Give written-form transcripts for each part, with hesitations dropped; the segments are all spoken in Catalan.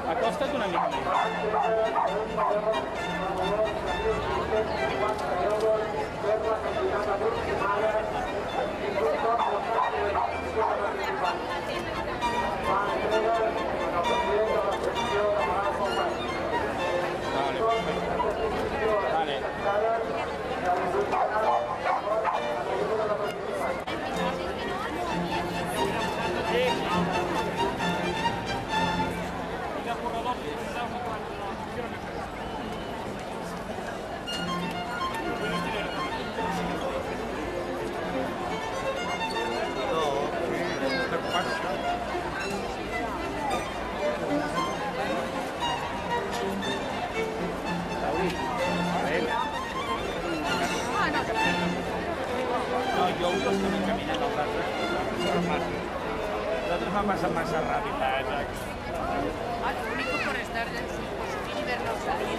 Acosta't una mica. Vale. No, jo ho costa una caminant als altres. L'altre m'ha passat massa ràpid, Isaac. Lo único por estar en su posición y vernos salir.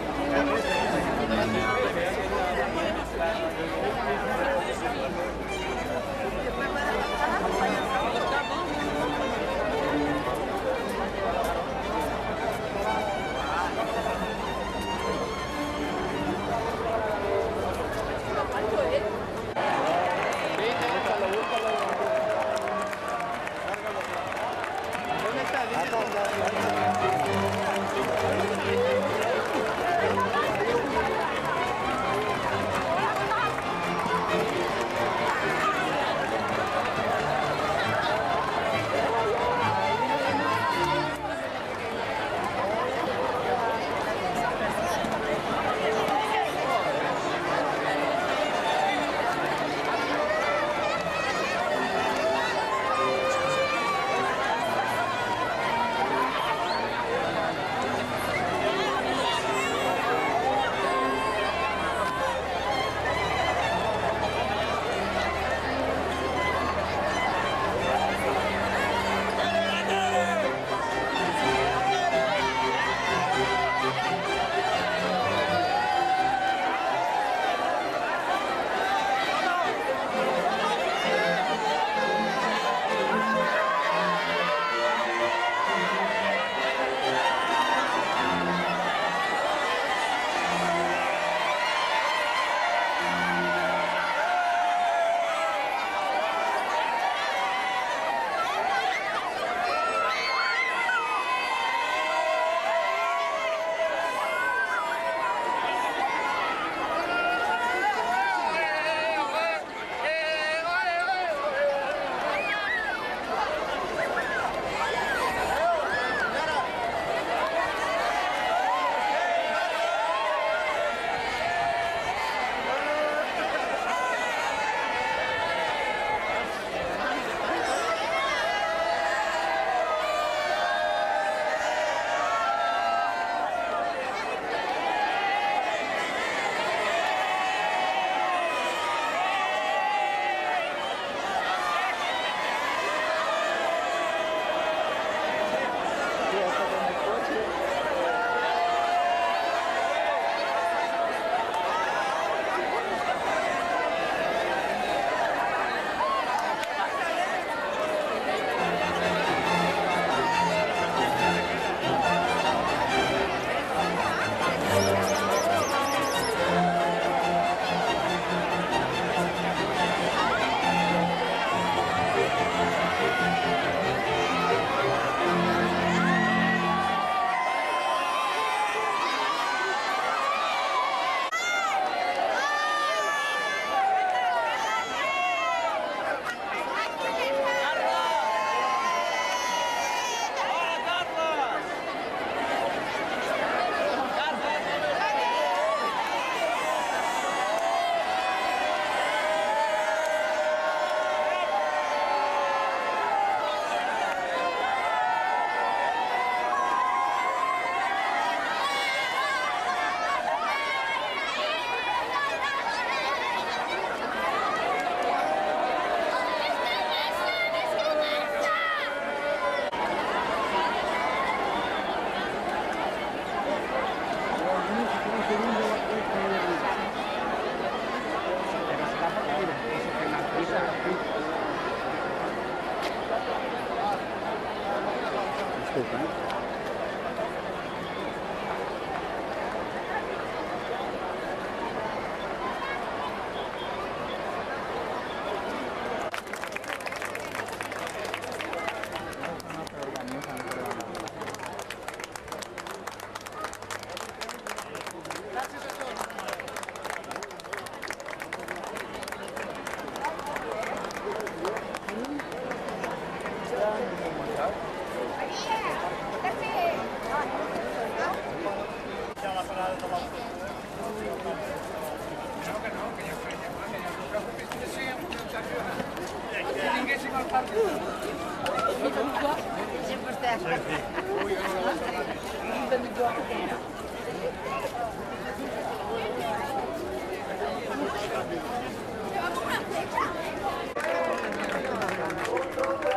Siempre está.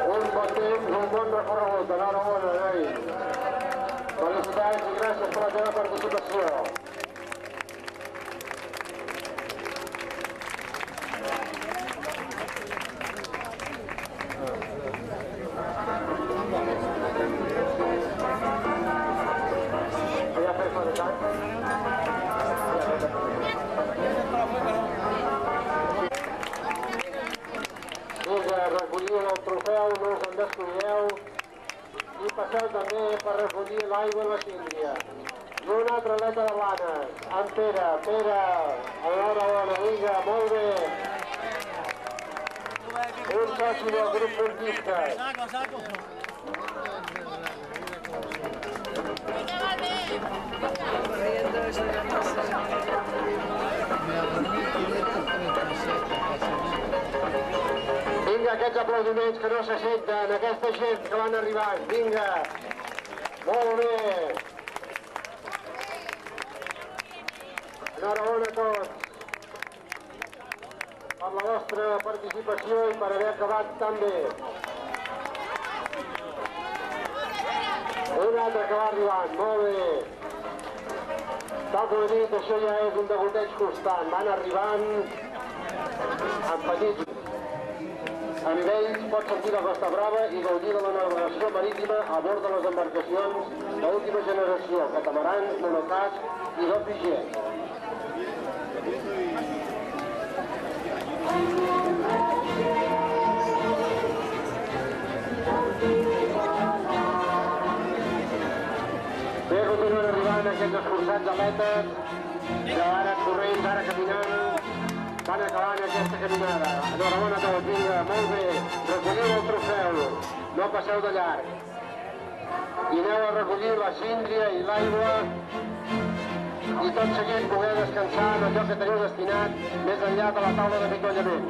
Un bon temps, un bon recorregut. Enhorabona, noi. Felicitats i gràcies per la teva participació. Ja fes la de tant? Vinga, recolliu el trofeu, no us en descuideu. I passeu també per recollir l'aigua a la síndria. I un altre atleta de Blanes, en Pere. Pere, enhorabona, vinga, molt bé. Un soci del grup portistes. Vinga, aquests aplaudiments que no se senten, aquesta gent que van arribant, vinga. Molt bé. Enhorabona a tots per la vostra participació i per haver acabat tan bé. Un altre que va arribant, molt bé. Tal com he dit, això ja és un degoteig constant. Van arribant en petits. Amb ells pot sentir la Costa Brava i gaudir de la navegació marítima a bord de les embarcacions d'última generació, catamarans, monocasc i doble jet. Bé, continuen arribant aquests esforçats atletes que ara corrents, ara caminant, van acabant aquesta caminada. Enhorabona a tots, vinga, molt bé. Recolliu el trofeu, no passeu de llarg. I aneu a recollir la síndria i l'aigua i tot seguit poder descansar en allò que teniu destinat més enllà de la taula de pitollament.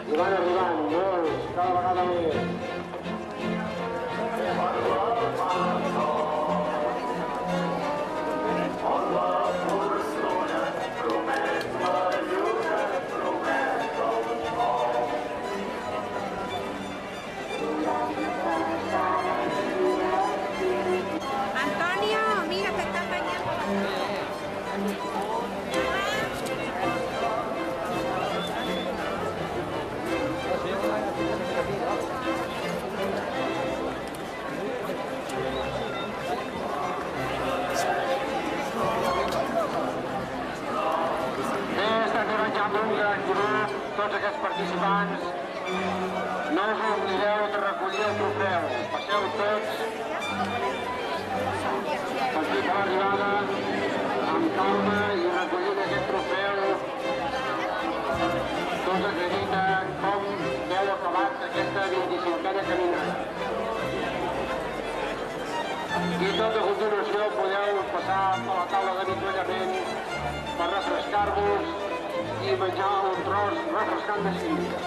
I van arribant molts, cada vegada més. Antonio, mira, te está bañando. Tots aquests participants, no us oblideu de recollir el trofeu. Passeu tots per aquí per l'arribada amb calma i recollint aquest trofeu. Tots acrediten com heu acabat aquesta 25a caminada. I tot a continuació podeu passar a la taula d'avituallament per refrescar-vos i menjar un tros refrescant de síndria.